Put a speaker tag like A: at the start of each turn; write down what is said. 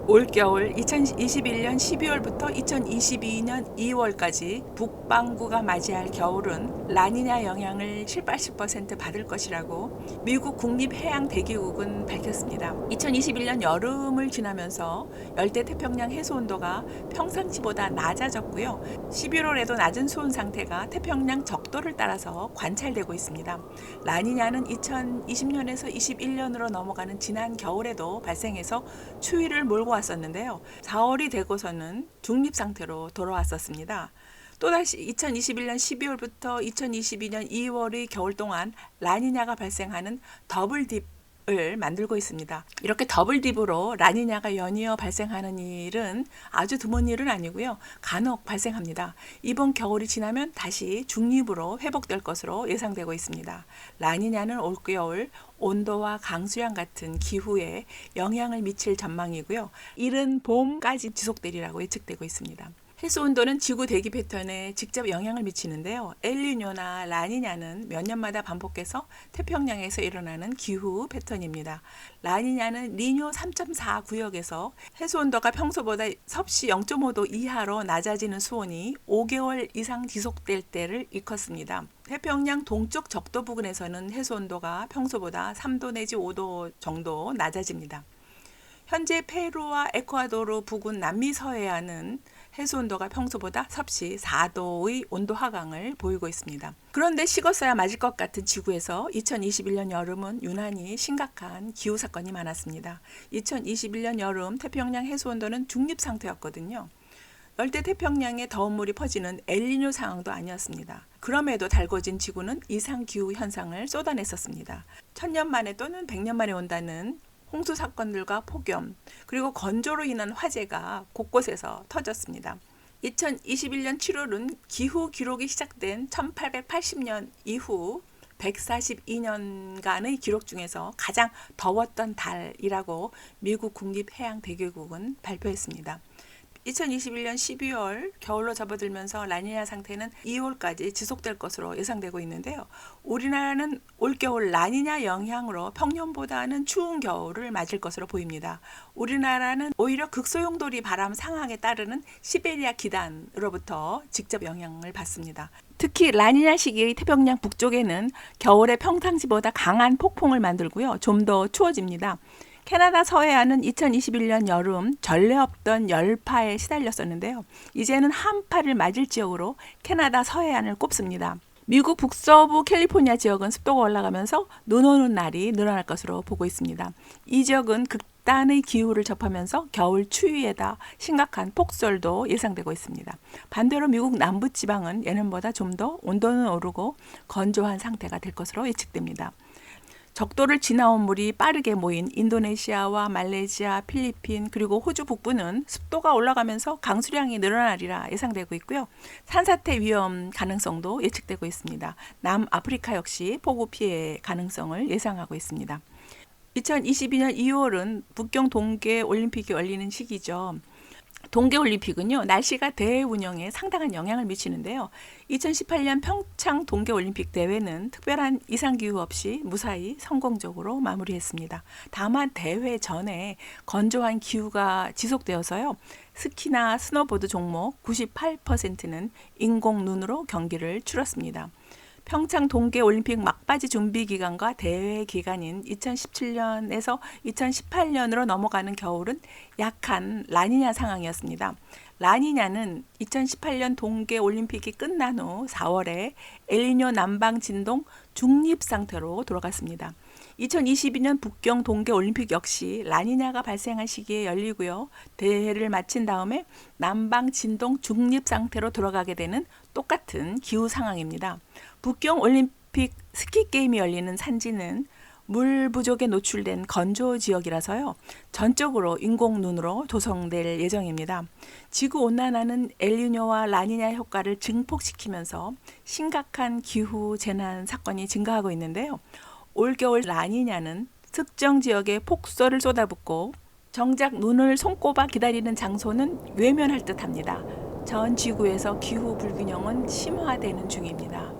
A: 올겨울 2021년 12월부터 2022년 2월까지 북반구가 맞이할 겨울은 라니냐 영향을 70~80% 받을 것이라고 미국 국립해양대기국은 밝혔습니다. 2021년 여름을 지나면서 열대태평양 해수온도가 평상시보다 낮아졌고요. 11월에도 낮은 수온 상태가 태평양 적도를 따라서 관찰되고 있습니다. 라니냐는 2020년에서 21년으로 넘어가는 지난 겨울에도 발생해서 추위를 몰고 왔었는데요. 4월이 되고서는 중립 상태로 돌아왔었습니다. 또다시 2021년 12월부터 2022년 2월의 겨울 동안 라니냐가 발생하는 더블딥을 만들고 있습니다. 이렇게 더블딥으로 라니냐가 연이어 발생하는 일은 아주 드문 일은 아니고요. 간혹 발생합니다. 이번 겨울이 지나면 다시 중립으로 회복될 것으로 예상되고 있습니다. 라니냐는 올겨울 온도와 강수량 같은 기후에 영향을 미칠 전망이고요. 이른 봄까지 지속되리라고 예측되고 있습니다. 해수 온도는 지구 대기 패턴에 직접 영향을 미치는데요. 엘니뇨나 라니냐는 몇 년마다 반복해서 태평양에서 일어나는 기후 패턴입니다. 라니냐는 리뇨 3.4 구역에서 해수 온도가 평소보다 섭씨 0.5도 이하로 낮아지는 수온이 5개월 이상 지속될 때를 일컫습니다. 태평양 동쪽 적도 부근에서는 해수 온도가 평소보다 3도 내지 5도 정도 낮아집니다. 현재 페루와 에콰도르 부근 남미 서해안은 해수 온도가 평소보다 섭씨 4도의 온도 하강을 보이고 있습니다. 그런데 식었어야 맞을 것 같은 지구에서 2021년 여름은 유난히 심각한 기후 사건이 많았습니다. 2021년 여름 태평양 해수 온도는 중립 상태였거든요. 열대 태평양에 더운 물이 퍼지는 엘니뇨 상황도 아니었습니다. 그럼에도 달궈진 지구는 이상 기후 현상을 쏟아냈었습니다. 1000년 만에 또는 100년 만에 온다는 홍수 사건들과 폭염, 그리고 건조로 인한 화재가 곳곳에서 터졌습니다. 2021년 7월은 기후 기록이 시작된 1880년 이후 142년간의 기록 중에서 가장 더웠던 달이라고 미국 국립해양대기국은 발표했습니다. 2021년 12월 겨울로 접어들면서 라니냐 상태는 2월까지 지속될 것으로 예상되고 있는데요. 우리나라는 올겨울 라니냐 영향으로 평년보다는 추운 겨울을 맞을 것으로 보입니다. 우리나라는 오히려 극소용돌이 바람 상황에 따르는 시베리아 기단으로부터 직접 영향을 받습니다. 특히 라니냐 시기의 태평양 북쪽에는 겨울에 평상시보다 강한 폭풍을 만들고요. 좀 더 추워집니다. 캐나다 서해안은 2021년 여름 전례 없던 열파에 시달렸었는데요. 이제는 한파를 맞을 지역으로 캐나다 서해안을 꼽습니다. 미국 북서부 캘리포니아 지역은 습도가 올라가면서 눈 오는 날이 늘어날 것으로 보고 있습니다. 이 지역은 극단의 기후를 접하면서 겨울 추위에다 심각한 폭설도 예상되고 있습니다. 반대로 미국 남부지방은 예년보다 좀 더 온도는 오르고 건조한 상태가 될 것으로 예측됩니다. 적도를 지나온 물이 빠르게 모인 인도네시아와 말레이시아, 필리핀 그리고 호주 북부는 습도가 올라가면서 강수량이 늘어나리라 예상되고 있고요. 산사태 위험 가능성도 예측되고 있습니다. 남아프리카 역시 폭우 피해 가능성을 예상하고 있습니다. 2022년 2월은 북경 동계 올림픽이 열리는 시기죠. 동계올림픽은요, 날씨가 대회 운영에 상당한 영향을 미치는데요. 2018년 평창 동계올림픽 대회는 특별한 이상기후 없이 무사히 성공적으로 마무리했습니다. 다만 대회 전에 건조한 기후가 지속되어서요, 스키나 스노보드 종목 98%는 인공눈으로 경기를 치렀습니다. 평창 동계올림픽 막바지 준비 기간과 대회 기간인 2017년에서 2018년으로 넘어가는 겨울은 약한 라니냐 상황이었습니다. 라니냐는 2018년 동계올림픽이 끝난 후 4월에 엘니뇨 남방 진동 중립 상태로 돌아갔습니다. 2022년 북경 동계올림픽 역시 라니냐가 발생한 시기에 열리고요. 대회를 마친 다음에 남방 진동 중립 상태로 돌아가게 되는 똑같은 기후 상황입니다. 북경 올림픽 스키 게임이 열리는 산지는 물 부족에 노출된 건조 지역이라서요. 전적으로 인공눈으로 조성될 예정입니다. 지구온난화는 엘니뇨와 라니냐 효과를 증폭시키면서 심각한 기후 재난 사건이 증가하고 있는데요. 올겨울 라니냐는 특정 지역에 폭설을 쏟아붓고 정작 눈을 손꼽아 기다리는 장소는 외면할 듯합니다. 전 지구에서 기후 불균형은 심화되는 중입니다.